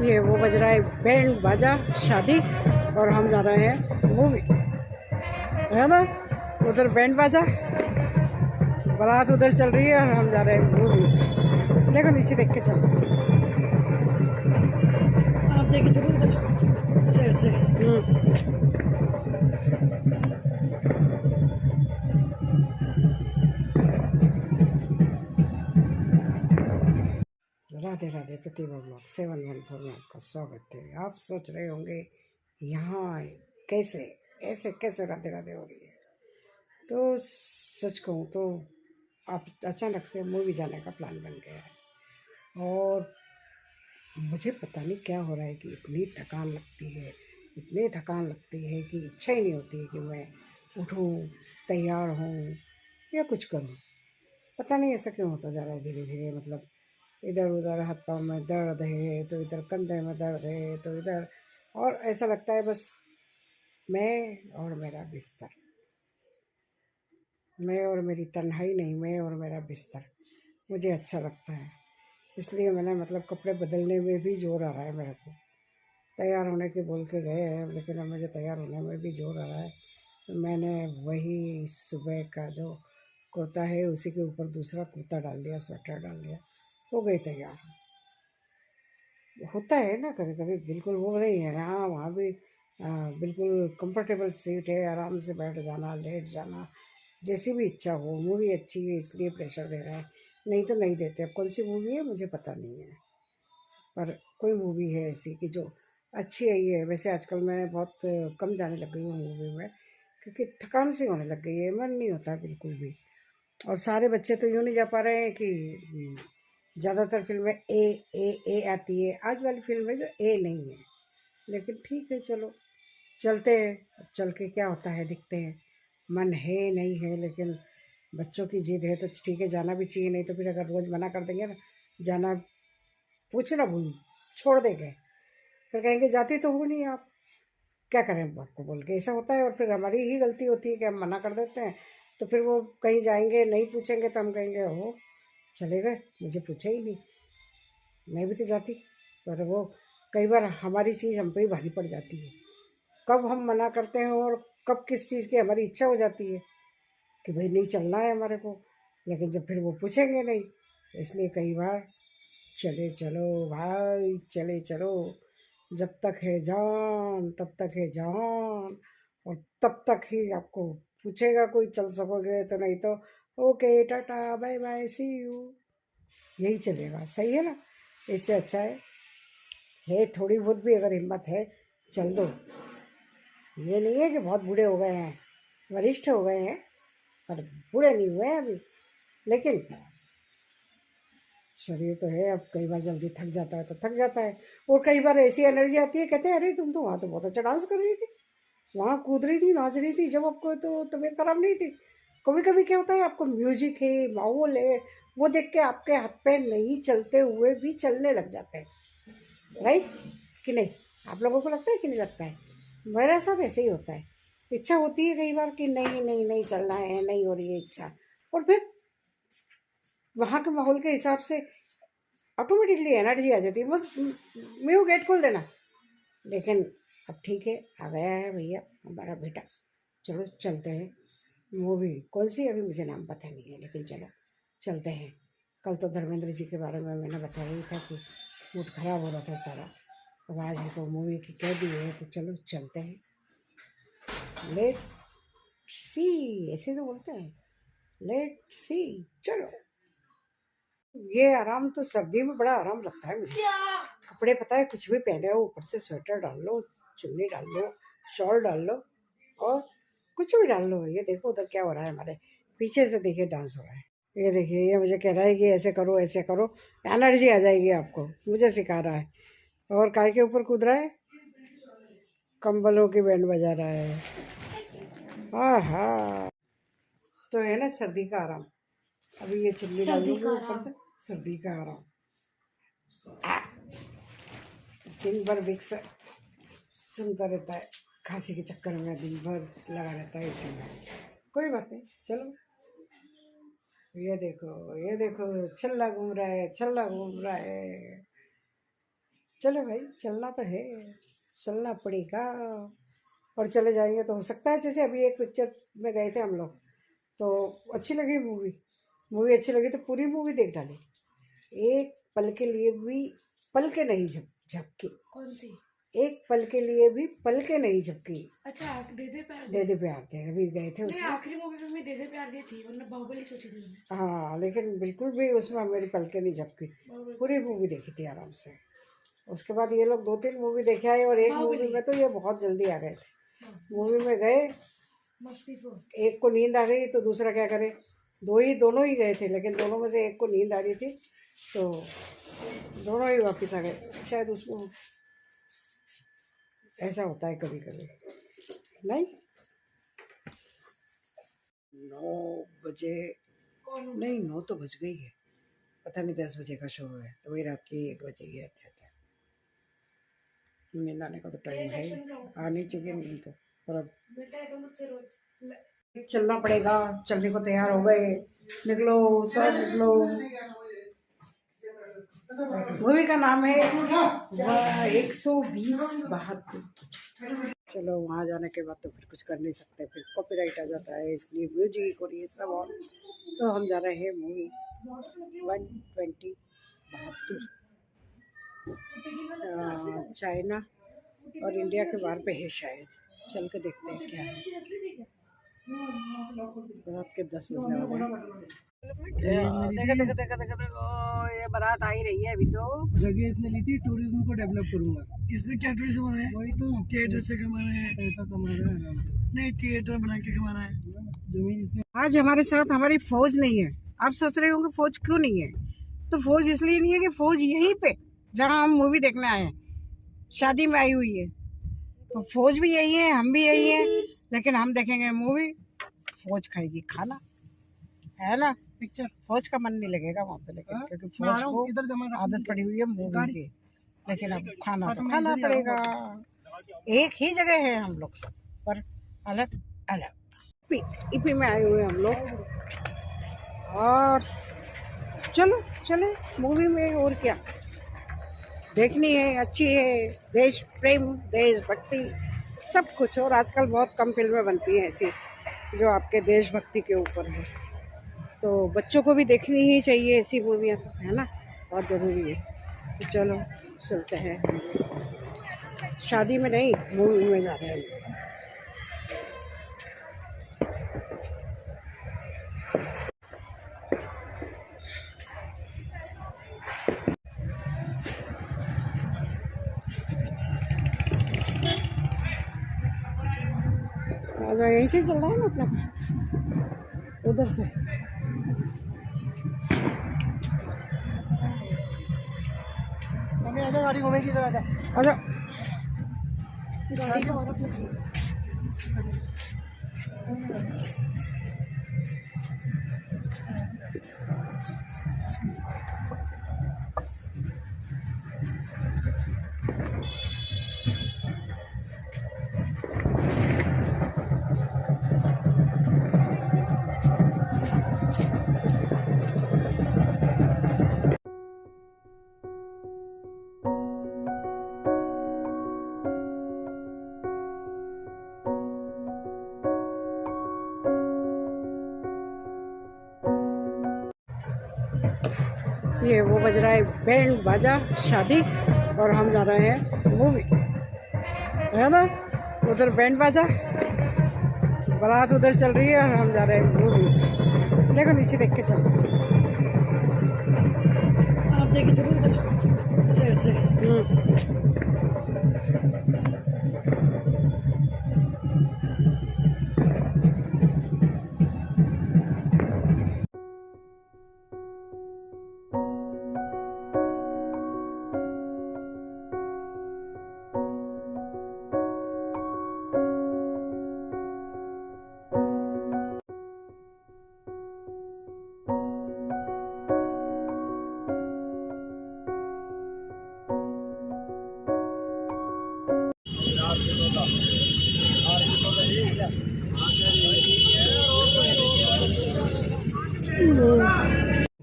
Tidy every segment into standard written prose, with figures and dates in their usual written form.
ये वो बज रहा है बैंड बाजा शादी, और हम जा रहे हैं मूवी, है ना। उधर बैंड बाजा, बारात उधर चल रही है और हम जा रहे हैं मूवी। देखो नीचे देख के चलो, आप देख के चलो इधर स्टेयर से। राधे राधे, प्रतिभा ब्लॉग 714 में आपका स्वागत है। आप सोच रहे होंगे यहाँ कैसे ऐसे कैसे राधे राधे हो रही है, तो सच कहूँ तो आप अचानक से मूवी जाने का प्लान बन गया है, और मुझे पता नहीं क्या हो रहा है कि इतनी थकान लगती है, इतनी थकान लगती है कि इच्छा ही नहीं होती है कि मैं उठूँ, तैयार हूँ या कुछ करूँ। पता नहीं ऐसा क्यों होता जा रहा है धीरे धीरे। मतलब इधर उधर हाथ पाँव में दर्द है, तो इधर कंधे में दर्द है, तो इधर, और ऐसा लगता है बस मैं और मेरा बिस्तर, मैं और मेरी तन्हाई नहीं, मैं और मेरा बिस्तर मुझे अच्छा लगता है। इसलिए मैंने मतलब कपड़े बदलने में भी जोर आ रहा है मेरे को। तैयार होने के बोल के गए हैं, लेकिन अब मुझे तैयार होने में भी जोर आ रहा है। तो मैंने वही सुबह का जो कुर्ता है उसी के ऊपर दूसरा कुर्ता डाल लिया, स्वेटर डाल लिया, हो गई तैयार। होता है ना कभी कभी, बिल्कुल वो नहीं है। हाँ, वहाँ भी बिल्कुल कंफर्टेबल सीट है, आराम से बैठ जाना, लेट जाना, जैसी भी इच्छा हो। मूवी अच्छी है इसलिए प्रेशर दे रहा है, नहीं तो नहीं देते। अब कौन सी मूवी है मुझे पता नहीं है, पर कोई मूवी है ऐसी कि जो अच्छी आई है। वैसे आजकल मैं बहुत कम जाने लग गई हूँ मूवी में, क्योंकि थकान सी होने लग गई है, मन नहीं होता बिल्कुल भी। और सारे बच्चे तो यूँ नहीं जा पा रहे हैं कि ज़्यादातर फिल्में ए आती है। आज वाली फिल्म में जो ए नहीं है, लेकिन ठीक है चलो चलते हैं। अब चल के क्या होता है दिखते हैं। मन है नहीं है, लेकिन बच्चों की जिद है तो ठीक है, जाना भी चाहिए। नहीं तो फिर अगर रोज़ मना कर देंगे ना जाना, पूछना भूल छोड़ देंगे, फिर कहेंगे जाती तो हो नहीं आप, क्या करें आपको बोल के। ऐसा होता है, और फिर हमारी ही गलती होती है कि हम मना कर देते हैं। तो फिर वो कहीं जाएंगे नहीं पूछेंगे, तो हम कहेंगे ओह चले गए, मुझे पूछा ही नहीं, मैं भी तो जाती। पर वो कई बार हमारी चीज़ हम पे ही भारी पड़ जाती है। कब हम मना करते हैं और कब किस चीज़ की हमारी इच्छा हो जाती है कि भाई नहीं चलना है हमारे को, लेकिन जब फिर वो पूछेंगे नहीं, तो इसलिए कई बार चले चलो भाई, चले चलो, जब तक है जान तब तक है जान, और तब तक ही आपको पूछेगा कोई चल सकोगे, तो नहीं तो okay tata bye bye see you, यही चलेगा। सही है ना। इससे अच्छा है थोड़ी बहुत भी अगर हिम्मत है चल दो। ये नहीं है कि बहुत बूढ़े हो गए हैं, वरिष्ठ हो गए हैं, पर बूढ़े नहीं हुए हैं अभी। लेकिन शरीर तो है, अब कई बार जल्दी थक जाता है तो थक जाता है, और कई बार ऐसी एनर्जी आती है, कहते हैं अरे तुम तो वहाँ तो बहुत अच्छा डांस कर रही थी, वहाँ कूद रही थी, नाच रही थी, जब आपको तो तबीयत खराब नहीं थी। कभी कभी क्या होता है, आपको म्यूजिक है, माहौल है, वो देख के आपके हाथ पैर नहीं चलते हुए भी चलने लग जाते हैं, राइट कि नहीं। आप लोगों को लगता है कि नहीं लगता है। मेरे साथ ऐसे ही होता है। इच्छा होती है कई बार कि नहीं नहीं नहीं चलना है, नहीं हो रही है इच्छा, और फिर वहाँ के माहौल के हिसाब से ऑटोमेटिकली एनर्जी आ जाती है, बस म्यू गेट खोल देना। लेकिन अब ठीक है, आ गया है भैया हमारा बेटा, चलो चलते हैं। मूवी कौन सी अभी मुझे नाम पता नहीं है, लेकिन चलो चलते हैं। कल तो धर्मेंद्र जी के बारे में मैंने बताया ही था कि मूड खराब हो रहा था सारा। अब आज है तो मूवी की कह दी है, तो चलो चलते हैं। लेट सी, ऐसे तो बोलते हैं, लेट सी, चलो। ये आराम तो सर्दी में बड़ा आराम लगता है मुझे। कपड़े पता है कुछ भी पहने हो, ऊपर से स्वेटर डाल लो, चुन्नी डाल लो, शॉल डाल लो, और कुछ भी डाल लो। ये देखो उधर क्या हो रहा है, हमारे पीछे से देखिए डांस हो रहा है। ये देखिए, ये मुझे कह रहा है कि ऐसे करो ऐसे करो, एनर्जी आ जाएगी आपको, मुझे सिखा रहा है। और काय के ऊपर कूद रहा है, कंबलों की बैंड बजा रहा है। हाँ हाँ, तो है ना सर्दी का आराम। अभी ये चुन्नी डाल दूंगी ऊपर से, सर्दी का आराम। दिन भर विक्स सुनता रहता है, खांसी के चक्कर में दिन भर लगा रहता है इसी में। कोई बात नहीं, चलो। ये देखो छल्ला घूम रहा है, छल्ला घूम रहा है। चलो भाई, चलना तो है, चलना पड़ेगा। और चले जाएंगे तो हो सकता है, जैसे अभी एक पिक्चर में गए थे हम लोग, तो अच्छी लगी मूवी। मूवी अच्छी लगी तो पूरी मूवी देख डाली, एक पल के लिए भी पल के नहीं झपकी। कौन सी? एक पल के लिए भी पल के नहीं झपकी। अच्छा, दे दे प्यार दे दे प्यार दे, अभी गए थे नहीं, उसमें। आखिरी मूवी में दे दे प्यार दी थी, वरना बाहुबली सोची थी मैंने। हाँ, लेकिन बिल्कुल भी उसमें मेरी पल के नहीं झपकी, पूरी मूवी देखी थी आराम से। उसके बाद ये लोग 2-3 मूवी देखे आए, और एक मूवी में तो ये बहुत जल्दी आ गए थे। मूवी में गए, मस्ती फोर, एक को नींद आ गई तो दूसरा क्या करे, दोनों ही गए थे, लेकिन दोनों में से एक को नींद आ रही थी तो दोनों ही वापस आ गए। शायद उसमें ऐसा होता है कभी कभी, नहीं। 9 बजे नहीं, 9 तो बज गई है, पता नहीं 10 बजे का शो है, तो वही रात के 1 बजे गए थे। नींद आने का तो टाइम है, आनी चाहिए नींद तो, पर अब चलना पड़ेगा। चलने को तैयार हो गए, निकलो सब निकलो। मूवी का नाम है 120-72। चलो, वहाँ जाने के बाद तो फिर कुछ कर नहीं सकते, फिर कॉपीराइट आ जाता है, इसलिए म्यूजिक और ये सब। और तो हम जा रहे हैं मूवी 120-72, चाइना और इंडिया के बाहर पे है शायद। चल के देखते हैं क्या है। रात के 10 बजने वाले हैं। देखो, ये बारात आ ही रही है अभी तो। जगह इसने ली थी, टूरिज्म को डेवलप करूंगा। इसमें क्या टूरिज्म है? वही तो, थिएटर से कमा रहे हैं, पैसा कमा रहा है आराम से। नहीं थिएटर बना के कमा रहा है। जमीन इसने आज हमारे साथ हमारी फौज नहीं है। आप सोच रहे होंगे फौज क्यों नहीं है, तो फौज इसलिए नहीं है कि फौज यहीं पे जहाँ हम मूवी देखने आए हैं, शादी में आई हुई है, तो फौज भी यही है, हम भी यही हैं, लेकिन हम देखेंगे मूवी, फौज खाएगी खाना, है ना। पिक्चर फौज का मन नहीं लगेगा वहाँ पे, लेकिन क्योंकि फौज को आदत पड़ी हुई है मूवी की, लेकिन अब खाना तो खाना पड़ेगा। एक ही जगह है हम लोग सब, पर अलग अलग। ईपी में आए हुए हम लोग, और चलो चले मूवी में, और क्या देखनी है। अच्छी है, देश प्रेम, देशभक्ति, सब कुछ। और आजकल बहुत कम फिल्में बनती हैं ऐसी जो आपके देशभक्ति के ऊपर है, तो बच्चों को भी देखनी ही चाहिए ऐसी मूवियाँ, तो है ना, बहुत ज़रूरी है। तो चलो चलते हैं, शादी में नहीं मूवी में जा रहे हैं। आजा, यहीं से चल रहा है ना अपना, उधर से। आजा, गाड़ी घूमेगी इधर आजा। आजा, गाड़ी का और अपना ये वो बज रहा है बैंड बाजा, शादी, और हम जा रहे हैं मूवी, है ना। उधर बैंड बाजा, बारात उधर चल रही है, और हम जा रहे हैं मूवी। देखो नीचे देख के चलो, आप देखे चलो इधर स्टेयर से।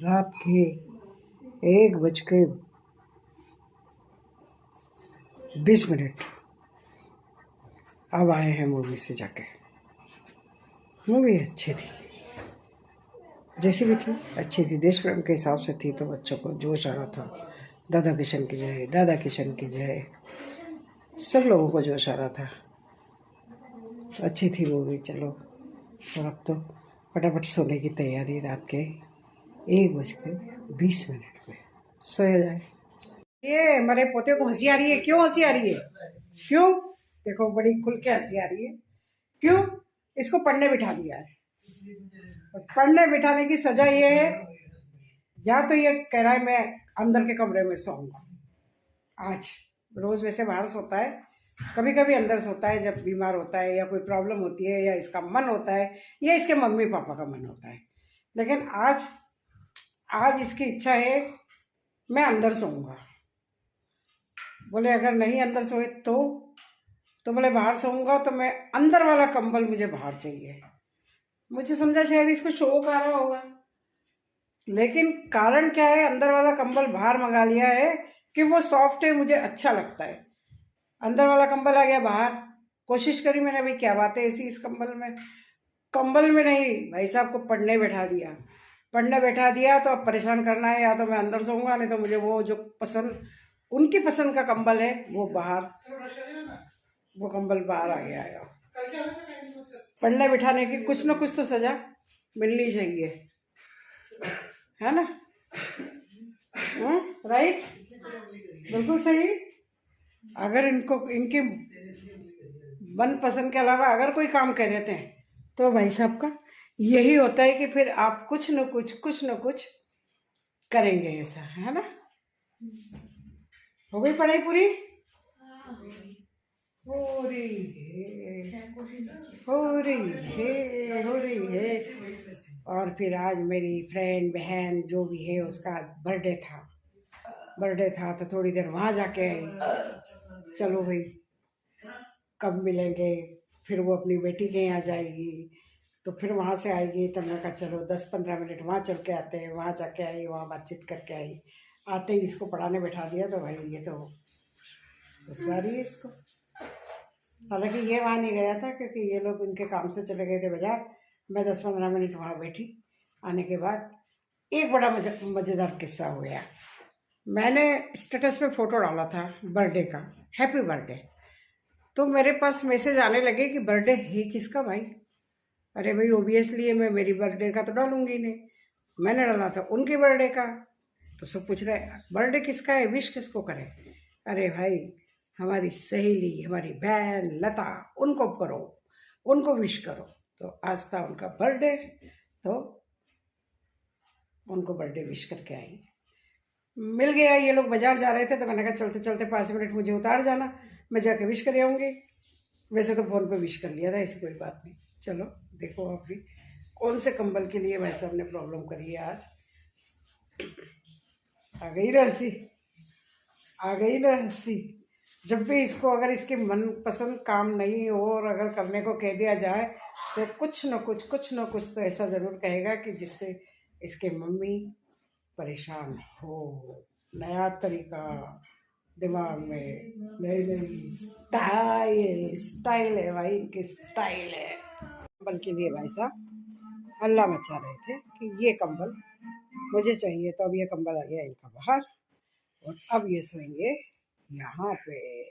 रात के 1 बज के 20 मिनट। अब आए हैं मूवी से जाके। मूवी अच्छी थी, जैसी भी थी अच्छी थी, देश प्रेम के हिसाब से थी, तो बच्चों को जोश आ रहा था। दादा किशन की जय, दादा किशन की जय, सब लोगों को जोश आ रहा था। अच्छी थी मूवी। चलो, और अब तो फटाफट सोने की तैयारी। रात के 1:20 में सोया जाए। ये मेरे पोते को हंसी आ रही है। क्यों हंसी आ रही है? क्यों? देखो, बड़ी खुल के हंसी आ रही है। क्यों? इसको पढ़ने बिठा दिया है। पढ़ने बिठाने की सजा ये है, या तो ये कह रहा है मैं अंदर के कमरे में सोऊंगा। आज रोज वैसे बाहर सोता है, कभी कभी अंदर सोता है जब बीमार होता है या कोई प्रॉब्लम होती है या इसका मन होता है या इसके मम्मी पापा का मन होता है। लेकिन आज इसकी इच्छा है मैं अंदर सोऊंगा। बोले अगर नहीं अंदर सोए तो बोले बाहर सोऊंगा, तो मैं अंदर वाला कंबल मुझे बाहर चाहिए। मुझे समझा शायद इसको शौक आ रहा होगा, लेकिन कारण क्या है, अंदर वाला कंबल बाहर मंगा लिया है कि वो सॉफ्ट है, मुझे अच्छा लगता है। अंदर वाला कंबल आ गया बाहर। कोशिश करी मैंने, भाई क्या बात है ऐसी इस कंबल में नहीं, भाई साहब को पढ़ने बैठा दिया। तो अब परेशान करना है, या तो मैं अंदर सोऊंगा, नहीं तो मुझे वो जो उनकी पसंद का कंबल है वो कंबल बाहर आ गया है। पढ़ने बिठाने की कुछ ना कुछ तो सजा मिलनी चाहिए, है ना? राइट, बिल्कुल सही। अगर इनके मन पसंद के अलावा अगर कोई काम कर देते हैं तो भाई साहब का यही होता है कि फिर आप कुछ न कुछ करेंगे, ऐसा है ना? हो गई पढ़ाई पूरी? हो रही है। और फिर आज मेरी फ्रेंड बहन जो भी है उसका बर्थडे था तो थोड़ी देर वहाँ जाके आई। चलो भाई, कब मिलेंगे? फिर वो अपनी बेटी के यहाँ जाएगी, तो फिर वहाँ से आएगी, तब मैं कहा चलो 10-15 मिनट वहाँ चल के आते हैं। वहाँ जाके आई, वहाँ बातचीत करके आई। आते ही इसको पढ़ाने बैठा दिया, तो भाई ये तो गुस्सा रही है इसको। हालांकि ये वहाँ नहीं गया था क्योंकि ये लोग इनके काम से चले गए थे बाजार। मैं 10-15 मिनट वहाँ बैठी। आने के बाद एक बड़ा मज़ेदार किस्सा हो गया। मैंने स्टेटस पे फ़ोटो डाला था बर्थडे का, हैप्पी बर्थडे। तो मेरे पास मैसेज आने लगे कि बर्थडे है किसका भाई? अरे भाई ओबियसली मैं मेरी बर्थडे का तो डालूंगी नहीं, मैंने डाला था उनके बर्थडे का। तो सब पूछ रहे बर्थडे किसका है, विश किसको करें? अरे भाई हमारी सहेली, हमारी बहन लता, उनको करो, उनको विश करो। तो आज था उनका बर्थडे, तो उनको बर्थडे विश करके आई। मिल गया, ये लोग बाजार जा रहे थे तो मैंने कहा चलते चलते 5 मिनट मुझे उतार जाना, मैं जाके विश कर आऊँगी। वैसे तो फ़ोन पे विश कर लिया था, ऐसी कोई बात नहीं। चलो देखो अब भी कौन से कंबल के लिए भाई साहब ने प्रॉब्लम करी है आज। आ गई ना हंसी। जब भी इसको अगर इसके मनपसंद काम नहीं हो और अगर करने को कह दिया जाए तो कुछ न कुछ तो ऐसा ज़रूर कहेगा कि जिससे इसके मम्मी परेशान हो। नया तरीका दिमाग में, नई स्टाइल है भाई, इनकी स्टाइल है। कंबल के लिए भाई साहब हल्ला मचा रहे थे कि ये कंबल मुझे चाहिए, तो अब ये कंबल आ गया इनका बाहर और अब ये सोएंगे यहाँ पे।